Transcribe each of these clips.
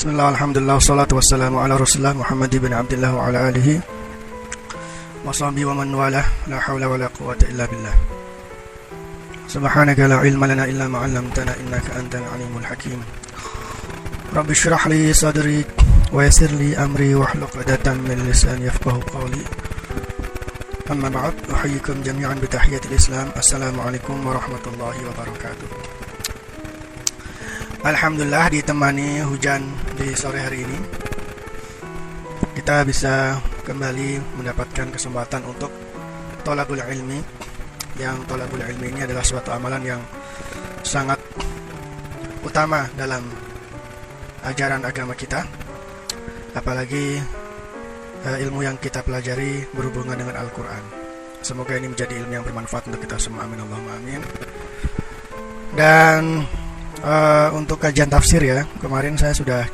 Bismillah, alhamdulillah, wassalatu wassalamu ala rasulillah Muhammad ibn Abdullah wa ala alihi wa sahbihi wa man walah. La hawla wa la quwwata illa billah. Subhanaka la ilma lana illa ma 'allamtana innaka antal alimul hakim. Rabbi shrah li sadri wa yassir li amri wahlul 'uqdatam min lisani yafqahu qawli. Amma ba'd, uhayyikum jami'an bi tahiyyatil Islam. Assalamualaikum warahmatullahi wabarakatuh. Alhamdulillah, ditemani hujan di sore hari ini, kita bisa kembali mendapatkan kesempatan untuk thalabul ilmi. Yang thalabul ilmi ini adalah suatu amalan yang sangat utama dalam ajaran agama kita, apalagi ilmu yang kita pelajari berhubungan dengan Al-Quran. Semoga ini menjadi ilmu yang bermanfaat untuk kita semua, amin Allahumma amin. Dan untuk kajian tafsir ya, kemarin saya sudah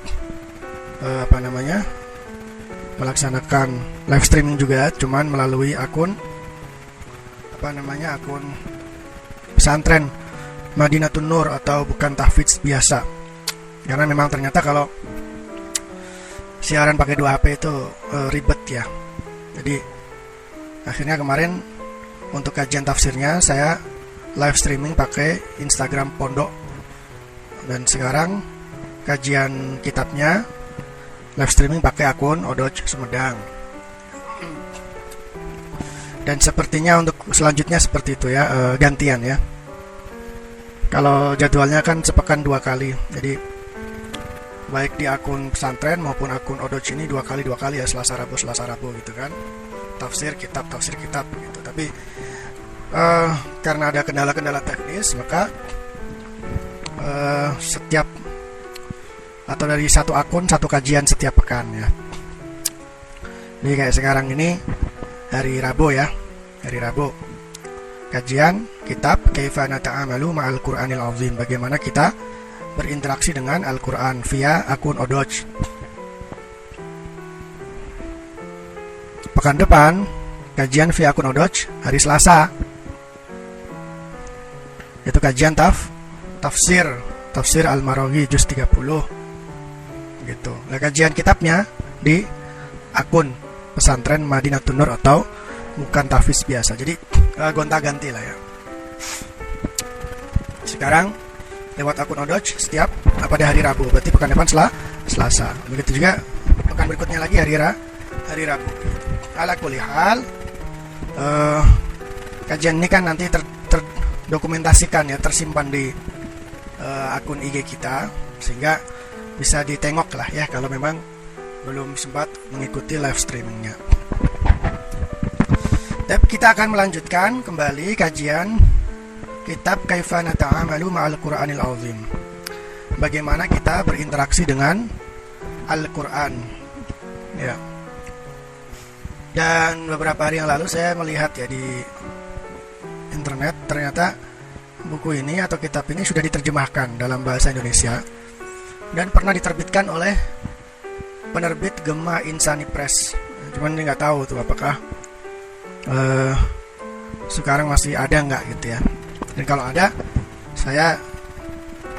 melaksanakan live streaming juga, cuman melalui akun akun pesantren Madinatun Nur atau bukan tahfidz biasa. Karena memang ternyata kalau siaran pakai 2 HP itu ribet ya. Jadi akhirnya kemarin untuk kajian tafsirnya saya live streaming pakai Instagram Pondok. Dan sekarang kajian kitabnya live streaming pakai akun Odoj Sumedang. Dan sepertinya untuk selanjutnya seperti itu ya, gantian ya. Kalau jadwalnya kan sepekan 2 kali. Jadi baik di akun pesantren maupun akun Odoj ini 2 kali ya, Selasa Rabu gitu kan. Tafsir kitab gitu. Tapi karena ada kendala-kendala teknis, maka setiap atau dari satu akun satu kajian setiap pekan ya. Ini kayak sekarang ini hari Rabu ya, hari Rabu kajian kitab Kaifa Nata'amalu Ma'al Qur'anil Azim, bagaimana kita berinteraksi dengan Al-Quran via akun Odoj. Pekan depan kajian via akun Odoj hari Selasa, itu kajian Tafsir Al-Maraghi juz 30 gitu. Nah, kajian kitabnya di akun pesantren Madinatun Nur atau bukan tahfidz biasa. Jadi gonta-ganti lah ya. Sekarang lewat akun Odoj setiap pada hari Rabu, berarti pekan depan Selasa. Begitu juga pekan berikutnya lagi hari Rabu. Ala kulli hal, kajian ini kan nanti terdokumentasikan ya, tersimpan di akun IG kita, sehingga bisa ditengok lah ya kalau memang belum sempat mengikuti live streamingnya. Tapi kita akan melanjutkan kembali kajian kitab Kaifa Nata'amalu Ma'al Qur'anil Azim, bagaimana kita berinteraksi dengan Al-Quran ya. Dan beberapa hari yang lalu saya melihat ya di internet, ternyata buku ini atau kitab ini sudah diterjemahkan dalam bahasa Indonesia dan pernah diterbitkan oleh penerbit Gema Insani Press. Cuman ini nggak tahu tuh apakah sekarang masih ada nggak gitu ya. Dan kalau ada, saya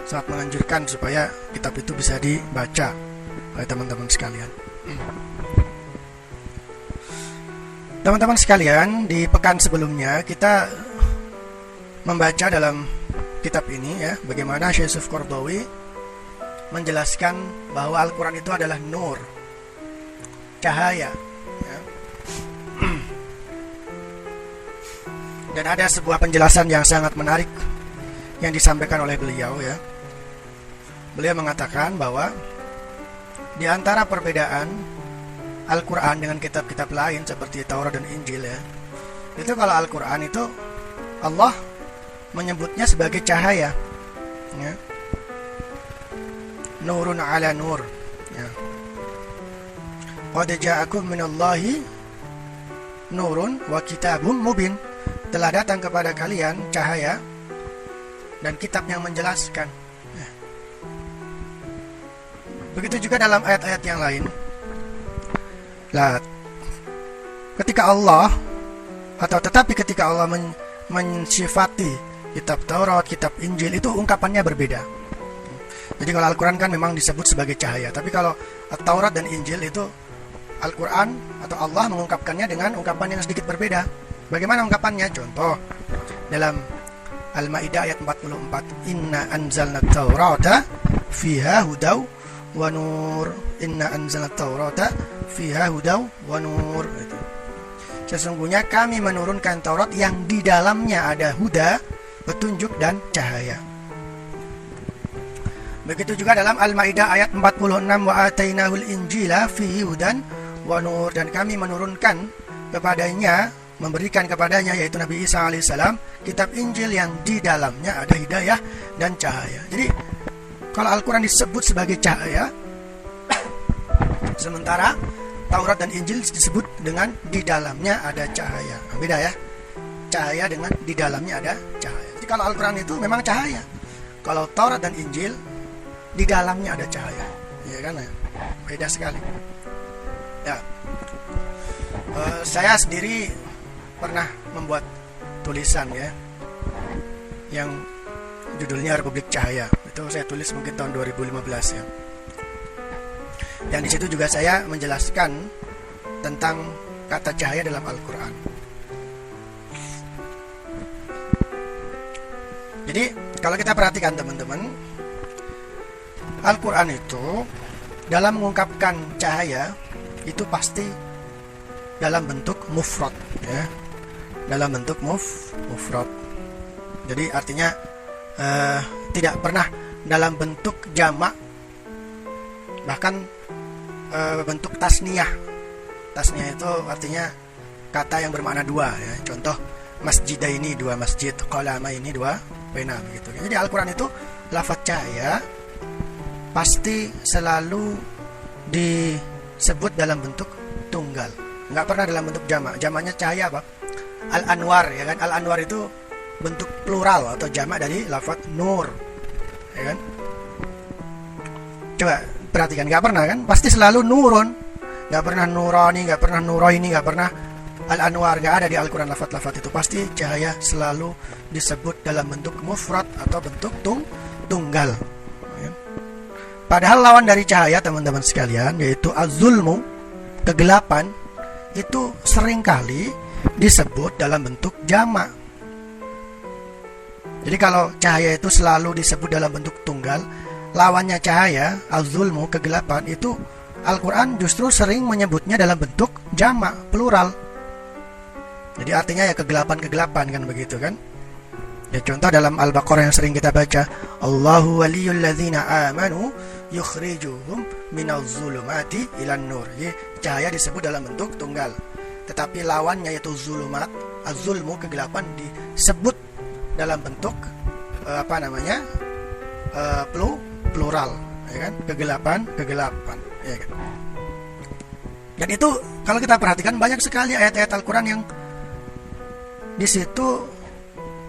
sangat menganjurkan supaya kitab itu bisa dibaca oleh teman-teman sekalian. Teman-teman sekalian, di pekan sebelumnya kita membaca dalam kitab ini ya, bagaimana Syekh Yusuf Qaradawi menjelaskan bahwa Al-Quran itu adalah nur, cahaya ya. Dan ada sebuah penjelasan yang sangat menarik yang disampaikan oleh beliau ya. Beliau mengatakan bahwa di antara perbedaan Al-Quran dengan kitab-kitab lain seperti Taurat dan Injil ya, itu kalau Al-Quran itu Allah menyebutnya sebagai cahaya ya. Nurun ala nur ya. Qad ja'akum minallahi nurun wa kitabun mubin, telah datang kepada kalian cahaya dan kitab yang menjelaskan ya. Begitu juga dalam ayat-ayat yang lain lah, ketika Allah mensifati kitab Taurat, kitab Injil, itu ungkapannya berbeda. Jadi kalau Al-Quran kan memang disebut sebagai cahaya. Tapi kalau Taurat dan Injil itu Al-Quran atau Allah mengungkapkannya dengan ungkapan yang sedikit berbeda. Bagaimana ungkapannya? Contoh dalam Al-Maidah ayat 44, Inna anzalna taurata fiha hudaw wa nur. Inna anzalna taurata fiha hudaw wa nur. Itu. Sesungguhnya kami menurunkan Taurat yang di dalamnya ada huda, petunjuk dan cahaya. Begitu juga dalam Al-Maidah ayat 46, wa atainahul injila fihi hudan wa nur, dan kami menurunkan kepadanya, memberikan kepadanya yaitu Nabi Isa alaihissalam kitab Injil yang di dalamnya ada hidayah dan cahaya. Jadi kalau Al-Quran disebut sebagai cahaya, sementara Taurat dan Injil disebut dengan di dalamnya ada cahaya. Beda ya, cahaya dengan di dalamnya ada cahaya. Jadi kalau Al-Quran itu memang cahaya, kalau Taurat dan Injil di dalamnya ada cahaya, ya kan ya? Beda sekali. Ya, saya sendiri pernah membuat tulisan ya, yang judulnya Republik Cahaya. Itu saya tulis mungkin tahun 2015 ya. Dan di situ juga saya menjelaskan tentang kata cahaya dalam Al-Quran. Jadi kalau kita perhatikan teman-teman, Al-Quran itu dalam mengungkapkan cahaya itu pasti dalam bentuk mufrad ya, dalam bentuk mufrad. Jadi artinya tidak pernah dalam bentuk jamak, bahkan bentuk tasniyah. Tasniyah itu artinya kata yang bermakna dua ya. Contoh masjidaini, dua masjid, qalamaini, dua pena begitu. Jadi Al-Quran itu lafaz cahaya pasti selalu disebut dalam bentuk tunggal, nggak pernah dalam bentuk jamak. Jamaknya cahaya apa? Al-Anwar ya kan. Al-Anwar itu bentuk plural atau jamak dari lafaz nur ya kan. Coba perhatikan, nggak pernah kan, pasti selalu nurun, nggak pernah nurani, nggak pernah nuroini, nggak pernah Al-Anwar, nggak ada di Al-Quran lafaz-lafaz itu. Pasti cahaya selalu disebut dalam bentuk mufrad atau bentuk tunggal. Padahal lawan dari cahaya teman-teman sekalian, yaitu az-zulmu, kegelapan, itu seringkali disebut dalam bentuk jamak. Jadi kalau cahaya itu selalu disebut dalam bentuk tunggal, lawannya cahaya, az-zulmu, kegelapan, itu Al-Quran justru sering menyebutnya dalam bentuk jamak, plural. Jadi artinya ya kegelapan-kegelapan kan begitu kan. Ya contoh dalam Al-Baqarah yang sering kita baca, Allahu waliyul ladzina amanu yukhrijuhum minaz zulumati ilan nur. Jadi cahaya disebut dalam bentuk tunggal, tetapi lawannya yaitu zulumat, az-zulmu, kegelapan, disebut dalam bentuk plural ya kan, kegelapan ya kan. Dan itu kalau kita perhatikan banyak sekali ayat-ayat Al-Quran yang di situ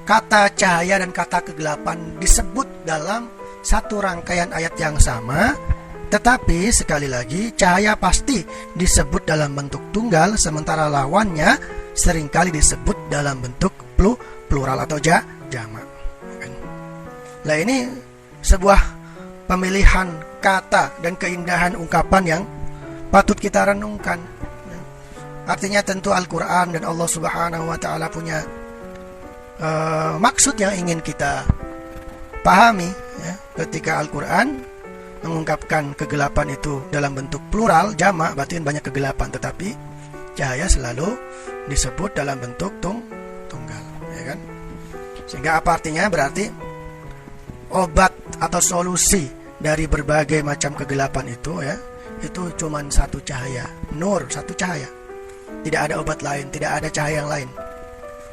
kata cahaya dan kata kegelapan disebut dalam satu rangkaian ayat yang sama, tetapi sekali lagi cahaya pasti disebut dalam bentuk tunggal, sementara lawannya seringkali disebut dalam bentuk plural atau jamak. Nah ini sebuah pemilihan kata dan keindahan ungkapan yang patut kita renungkan. Artinya tentu Al-Quran dan Allah Subhanahu wa Ta'ala punya maksud yang ingin kita pahami ya. Ketika Al-Quran mengungkapkan kegelapan itu dalam bentuk plural, jamak, berarti banyak kegelapan, tetapi cahaya selalu disebut dalam bentuk tunggal ya kan. Sehingga apa artinya? Berarti obat atau solusi dari berbagai macam kegelapan itu ya, itu cuma satu cahaya, nur, satu cahaya. Tidak ada obat lain, tidak ada cahaya yang lain,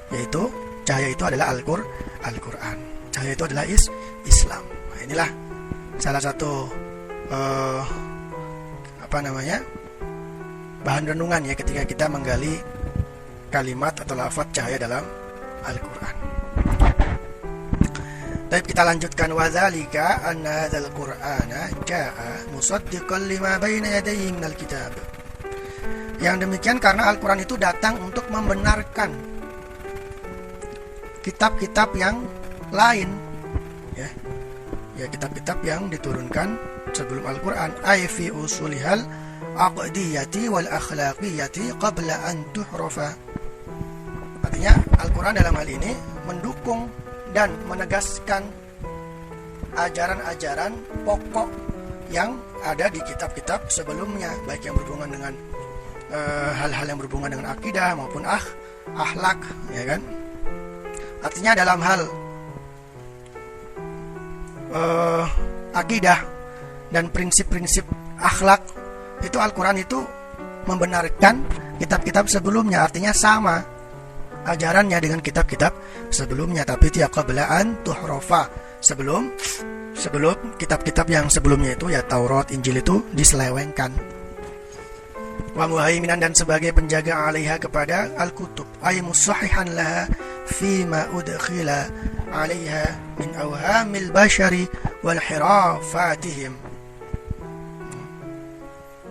yaitu cahaya itu adalah Al-Quran. Cahaya itu adalah Islam. Nah, inilah salah satu bahan renungan ya ketika kita menggali kalimat atau lafaz cahaya dalam Al-Quran. Baik, kita lanjutkan. Wadzalika anna hadzal Qur'ana jaa'a musaddiqan lima baina yadayhi minal kitab. Yang demikian karena Al-Quran itu datang untuk membenarkan kitab-kitab yang lain ya, ya kitab-kitab yang diturunkan sebelum Al-Quran. Ay fi usulihal aqdiyati wal akhlaqiyati qabla an tuhrafa. Artinya Al-Quran dalam hal ini mendukung dan menegaskan ajaran-ajaran pokok yang ada di kitab-kitab sebelumnya, baik yang berhubungan dengan hal-hal yang berhubungan dengan akidah maupun akhlak, ya kan? Artinya dalam hal akidah dan prinsip-prinsip akhlak itu Al-Quran itu membenarkan kitab-kitab sebelumnya, artinya sama ajarannya dengan kitab-kitab sebelumnya, tapi tiya qablaan tuhrofa, sebelum kitab-kitab yang sebelumnya itu ya Taurat, Injil itu diselewengkan. Wa muhaiminan, dan sebagai penjaga alaiha kepada al-kutub, ay musahihan laha fima udkhila alaiha min awhamil bashari wal hirafatihim.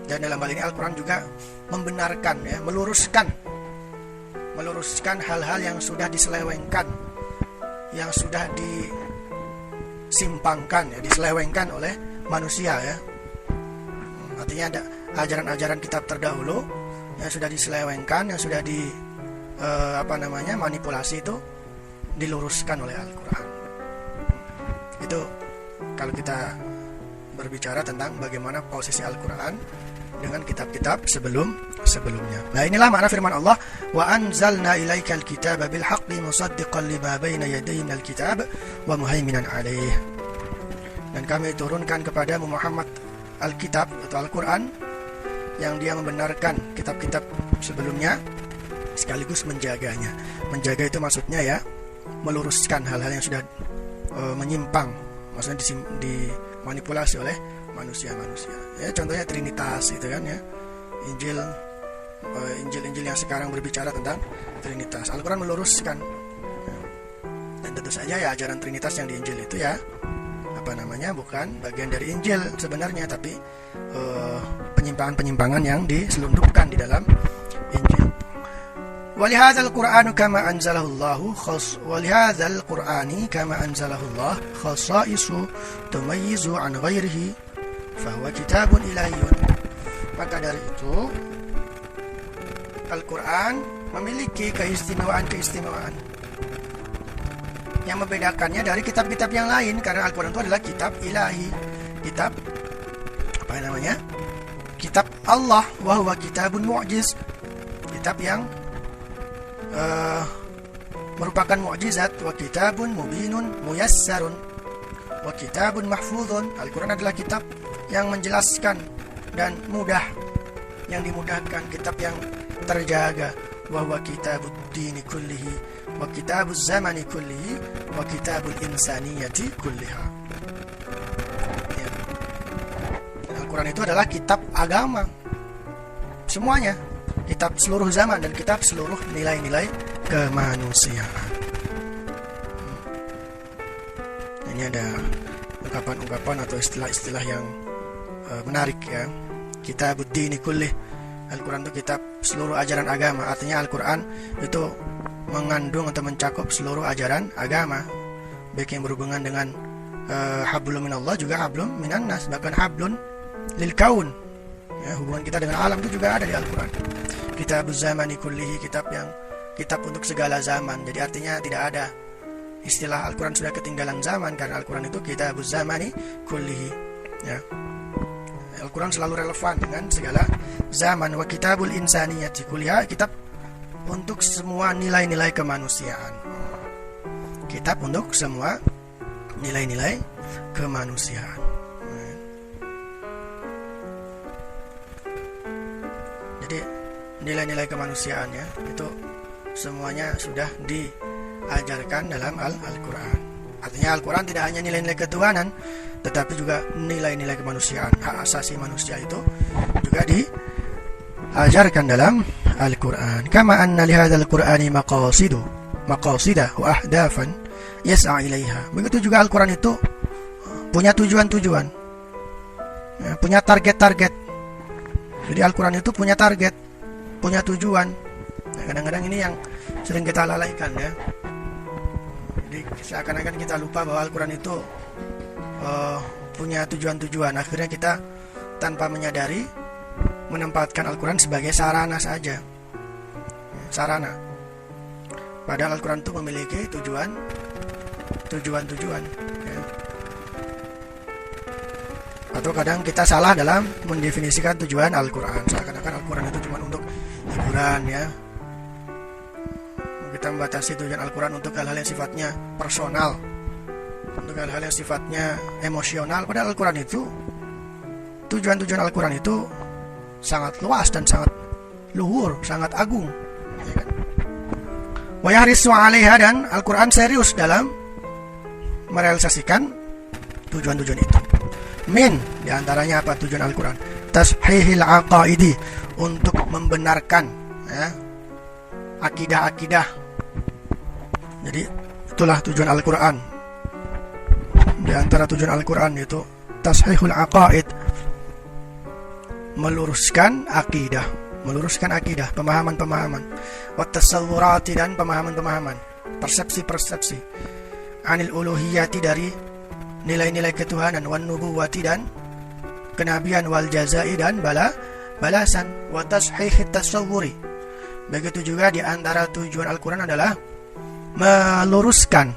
Dan dalam hal ini Al-Quran juga membenarkan, ya, meluruskan hal-hal yang sudah diselewengkan, yang sudah disimpangkan, ya, diselewengkan oleh manusia, ya. Artinya ada ajaran-ajaran kitab terdahulu yang sudah diselewengkan, yang sudah manipulasi, itu diluruskan oleh Al-Quran. Itu kalau kita berbicara tentang bagaimana posisi Al-Quran dengan kitab-kitab sebelumnya. Nah, inilah makna firman Allah, wa anzalna ilaikal kitaba bil haqqi musaddiqan lima baina yadayhi minal kitab wa muhaiminan alaih. Dan kami turunkan kepada Muhammad Alkitab atau Al-Quran yang dia membenarkan kitab-kitab sebelumnya sekaligus menjaganya. Menjaga itu maksudnya ya meluruskan hal-hal yang sudah menyimpang, maksudnya dimanipulasi oleh manusia-manusia. Ya, contohnya Trinitas itu kan, ya. Injil yang sekarang berbicara tentang Trinitas. Al-Quran meluruskan. Dan tentu saja ya ajaran Trinitas yang di Injil itu ya bukan bagian dari Injil sebenarnya, tapi penyimpangan-penyimpangan yang diselundupkan di dalam Injil. Walihadzal Qur'anu kama anzalahullahu walihadzal Qur'ani kama anzalahullah khasaisu tumayyizu an ghairihi fahuwa kitabun ilahiyun. Maka dari itu Al-Quran memiliki keistimewaan yang membedakannya dari kitab-kitab yang lain, karena Al-Quran itu adalah kitab ilahi, kitab kitab Allah, wa huwa kitabun mu'jiz, kitab yang merupakan mukjizat, wa kitabun mubinun muyassarun wa kitabun mahfuzun. Al-Quran adalah kitab yang menjelaskan dan mudah, yang dimudahkan, kitab yang terjaga, wa huwa kitabud dini kullihi wa kitabuz zamani kullihi wa kitabul insaniyati kulliha. Ya. Al-Quran itu adalah kitab agama semuanya, kitab seluruh zaman dan kitab seluruh nilai-nilai kemanusiaan. Ini ada ungkapan-ungkapan atau istilah-istilah yang menarik, ya. Kitabud dini kullih, Al-Quran itu kitab seluruh ajaran agama. Artinya Al-Quran itu mengandung atau mencakup seluruh ajaran agama, baik yang berhubungan dengan hablum minallah, juga hablum minannas, bahkan hablun lil kaun, ya, hubungan kita dengan alam itu juga ada di Al-Quran. Kitabuz zamani kullihi, kitab untuk segala zaman. Jadi artinya tidak ada istilah Al-Quran sudah ketinggalan zaman, karena Al-Quran itu kitabuz zamani kullihi, ya. Al-Quran selalu relevan dengan segala zaman. Wa kitabul insaniyati kulliha, kitab untuk semua nilai-nilai kemanusiaan. Kitab untuk semua nilai-nilai kemanusiaan. Jadi nilai-nilai kemanusiaan, ya, itu semuanya sudah diajarkan dalam Al-Quran. Artinya Al-Quran tidak hanya nilai-nilai ketuhanan, tetapi juga nilai-nilai kemanusiaan, hak asasi manusia itu juga diajarkan dalam Al-Quran. Kama anna lihadzal Qur'ani maqasidah wa ahdafan yas'a ilaiha. Begitu juga Al-Quran itu punya tujuan-tujuan, ya, punya target-target. Jadi Al-Quran itu punya target, punya tujuan. Nah, kadang-kadang ini yang sering kita lalaikan, ya. Jadi seakan-akan kita lupa bahwa Al-Quran itu punya tujuan-tujuan. Akhirnya kita tanpa menyadari menempatkan Al-Quran sebagai sarana saja, sarana. Padahal Al-Quran itu memiliki tujuan-tujuan ya. Atau kadang kita salah dalam mendefinisikan tujuan Al-Quran. Seakan-akan Al-Quran itu cuma untuk hiburan ya. Kita membatasi tujuan Al-Quran untuk hal-hal yang sifatnya personal, untuk hal-hal yang sifatnya emosional. Padahal Al-Quran itu, tujuan-tujuan Al-Quran itu sangat luas dan sangat luhur, sangat agung ya kan? Wa yahrisu 'alaiha, dan Al-Quran serius dalam merealisasikan tujuan-tujuan itu. Min, diantaranya apa tujuan Al-Quran? Tashihil aqaidi, untuk membenarkan ya, akidah-akidah. Jadi itulah tujuan Al-Quran. Di antara tujuan Al-Quran yaitu tashihul aqaid, meluruskan akidah, pemahaman-pemahaman, wat tasawwurati, dan pemahaman-pemahaman, persepsi-persepsi, anil uluhiyati, dari nilai-nilai ketuhanan, wan nubuwati, dan kenabian, wal jazai, dan balasan, wa tashihit tasawwuri. Begitu juga di antara tujuan Al-Quran adalah meluruskan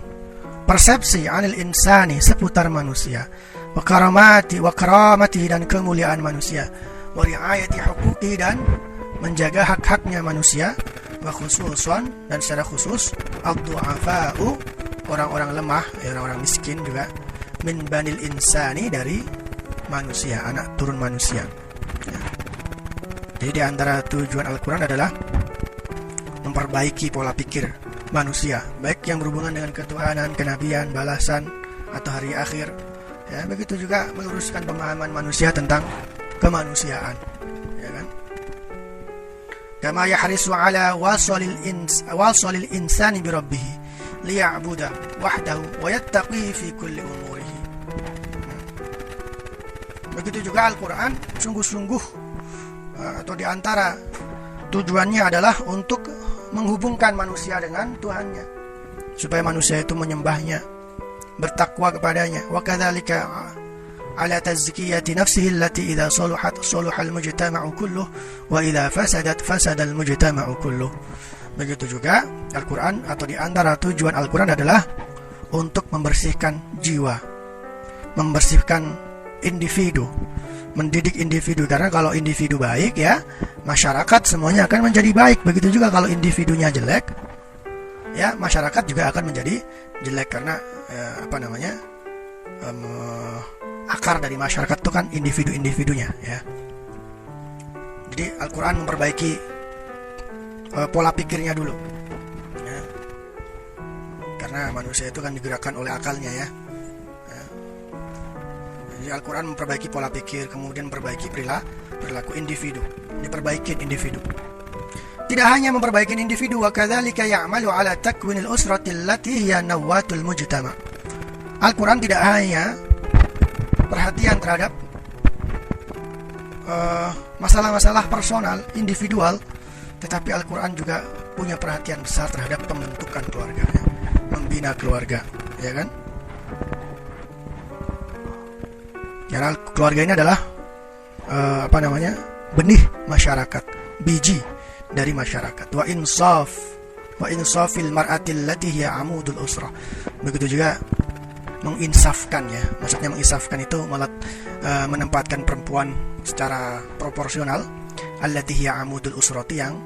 persepsi anil insani, seputar manusia, wa karamati, dan kemuliaan manusia, wa riayati huquqi, dan menjaga hak-haknya manusia, wa khususan, dan secara khusus ad-du'afa'u, orang-orang lemah, orang-orang miskin juga, min banil insani, dari manusia, anak turun manusia ya. Jadi di antara tujuan Al-Quran adalah memperbaiki pola pikir manusia, baik yang berhubungan dengan ketuhanan, kenabian, balasan, atau hari akhir ya. Begitu juga meluruskan pemahaman manusia tentang kemanusiaan ya kan. Kama yahrisu ala wasalil insani bi rabbih liya'buda wahdahu wa yattaqi fi kulli umurihi. Begitu juga Al-Quran sungguh-sungguh atau di antara tujuannya adalah untuk menghubungkan manusia dengan Tuhannya, supaya manusia itu menyembahnya, bertakwa kepadanya. Wa kadzalika ala tazkiyati nafsihi allati idza saluhat saluhal mujtama'u kulluh wa idza fasadat fasadal mujtama'u kulluh. Begitu juga Al-Quran, atau di antara tujuan Al-Quran adalah untuk membersihkan jiwa, membersihkan individu, mendidik individu. Karena kalau individu baik ya, masyarakat semuanya akan menjadi baik. Begitu juga kalau individunya jelek ya, masyarakat juga akan menjadi jelek. Karena akar dari masyarakat itu kan individu-individunya ya. Jadi Al-Quran memperbaiki pola pikirnya dulu ya. Karena manusia itu kan digerakkan oleh akalnya ya. Jadi Al-Quran memperbaiki pola pikir, kemudian memperbaiki perilaku individu, diperbaikin individu. Tidak hanya memperbaiki individu, wa kadzalika ya'malu ala takwinil usrati allati hiya nawatul mujtama'. Al-Quran tidak hanya perhatian terhadap masalah-masalah personal, individual, tetapi Al-Quran juga punya perhatian besar terhadap pembentukan keluarga, membina keluarga, ya kan? Karena keluarga ini adalah benih masyarakat, biji dari masyarakat. Wa insafil mar'atil lati hiya amudul usrah. Begitu juga menginsafkan ya. Maksudnya menginsafkan itu menempatkan perempuan secara proporsional. Allati hiya amudul usrati, yang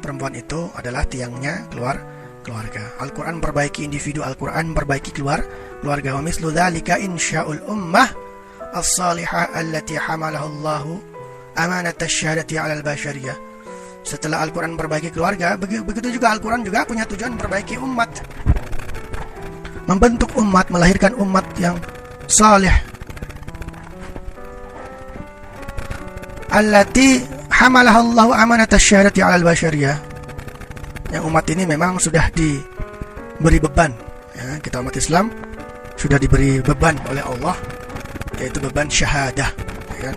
perempuan itu adalah tiangnya keluarga. Al-Quran memperbaiki individu, Al-Quran memperbaiki keluarga. Wa mislu dzalika insya'ul ummah as-salihah allati hamalahu Allahu amanat asy-syahadati 'alal bashariyah. Setelah Al-Quran memperbaiki keluarga, begitu juga Al-Quran juga punya tujuan memperbaiki umat, membentuk umat, melahirkan umat yang salih. Allati hamalahu Allahu amanat asy-syahadati 'alal bashariyah. Yang umat ini memang sudah diberi beban ya, kita umat Islam sudah diberi beban oleh Allah, yaitu beban syahadah ya kan?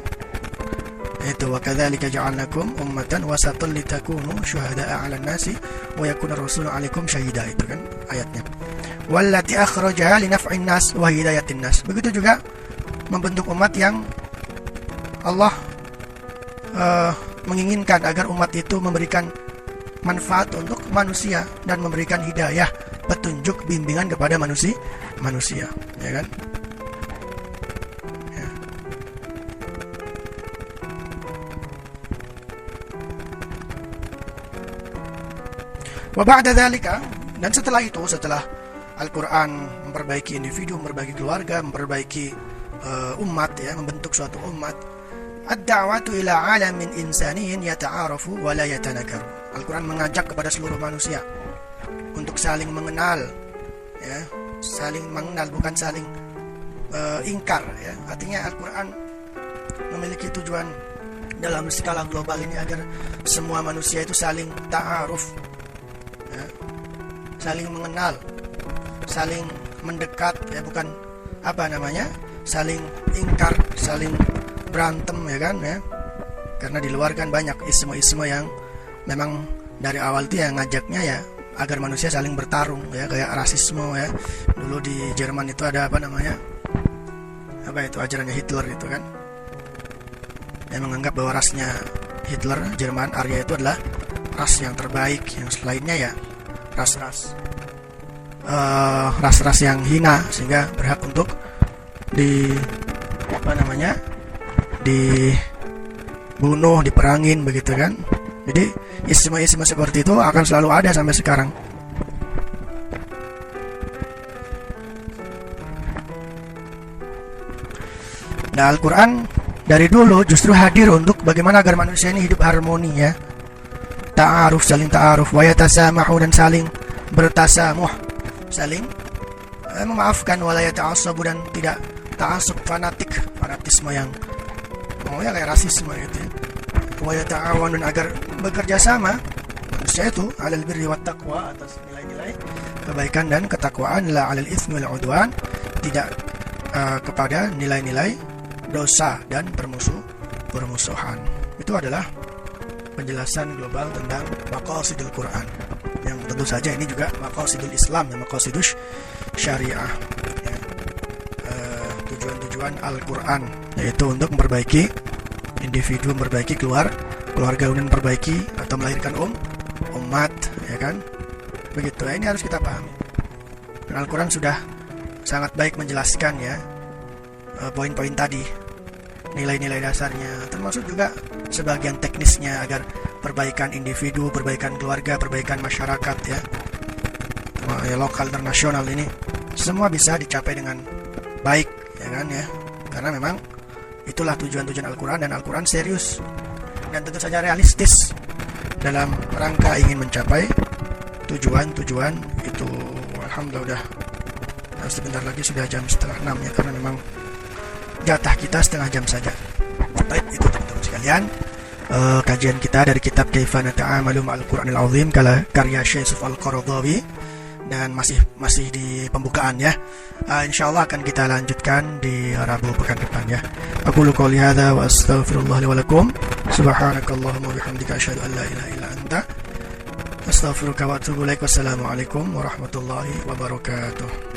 Yaitu wa kadzalika ja'alnakum ummatan wasatan litakunu syuhada'a 'alan nasi wa yakuna rasulu 'alaikum syahida, itu kan ayatnya. Wallati akhrajaha li naf'in nas wa hidayatin nas. Begitu juga membentuk umat yang Allah menginginkan agar umat itu memberikan manfaat untuk manusia dan memberikan hidayah, petunjuk, bimbingan kepada manusia, ya kan? Ya. Wa ba'da dzalika, dan setelah itu, setelah Al-Quran memperbaiki individu, memperbaiki keluarga, memperbaiki umat, ya, membentuk suatu umat, ad-da'watu ila alamin insaniyin yata'arafu wa la yatanakaru. Al-Quran mengajak kepada seluruh manusia untuk saling mengenal, ya, saling mengenal, bukan saling ingkar, ya. Artinya Al-Quran memiliki tujuan dalam skala global ini agar semua manusia itu saling ta'aruf, ya, saling mengenal, saling mendekat, ya, bukan saling ingkar, saling berantem, ya kan, ya. Karena di luar kan banyak isme-isme yang memang dari awal itu yang ngajaknya ya agar manusia saling bertarung, ya, kayak rasisme, ya. Dulu di Jerman itu ada ajarannya Hitler itu kan, yang menganggap bahwa rasnya Hitler, Jerman, Arya itu adalah ras yang terbaik, yang selainnya ya ras-ras yang hina, sehingga berhak untuk dibunuh, diperangin, begitu kan. Jadi isme-isme seperti itu akan selalu ada sampai sekarang. Nah, Al-Quran dari dulu justru hadir untuk bagaimana agar manusia ini hidup harmoni, ya. Ta'aruf, saling ta'aruf, wa yatasamahu, dan saling bertasamuh, saling memaafkan, wa la yata'assabu, dan tidak ta'assub, fanatisme yang kayak rasisme gitu, ya. Wa yata'awan, dan agar bekerja sama manusia itu alal birri wat taqwa, atas nilai-nilai kebaikan dan ketakwaan, la alal itsmi wal udwan, tidak kepada nilai-nilai dosa dan permusuhan. Itu adalah penjelasan global tentang maqasidul Quran, yang tentu saja ini juga maqasidul Islam dan maqasidus syariah, ya. Tujuan Al-Quran yaitu untuk memperbaiki individu, memperbaiki keluarga, dan memperbaiki atau melahirkan umat, ya kan, begitu, ya. Ini harus kita pahami. Dan Al-Quran sudah sangat baik menjelaskan, ya, poin-poin tadi, nilai-nilai dasarnya, termasuk juga sebagian teknisnya agar perbaikan individu, perbaikan keluarga, perbaikan masyarakat, ya, lokal dan nasional ini semua bisa dicapai dengan baik, ya kan, ya. Karena memang itulah tujuan-tujuan Al-Quran, dan Al-Quran serius dan tentu saja realistis dalam rangka ingin mencapai tujuan-tujuan itu. Alhamdulillah, sebentar lagi sudah jam 5:30, ya, karena memang jatah kita setengah jam saja. Baik, itu teman-teman sekalian, kajian kita dari kitab Kaifa Nata'amalu Ma'al Qur'anil Azim karya Syekh Yusuf Al-Qaradawi, dan masih di pembukaan, ya. Insyaallah akan kita lanjutkan di Rabu pekan depan, ya. Aku qouli hadza wa astaghfirullah li wa lakum. Subhanakallahumma wa bihamdika asyhadu an la ilaha illa anta astaghfiruka wa atubu ilaik. Wassalamualaikum warahmatullahi wabarakatuh.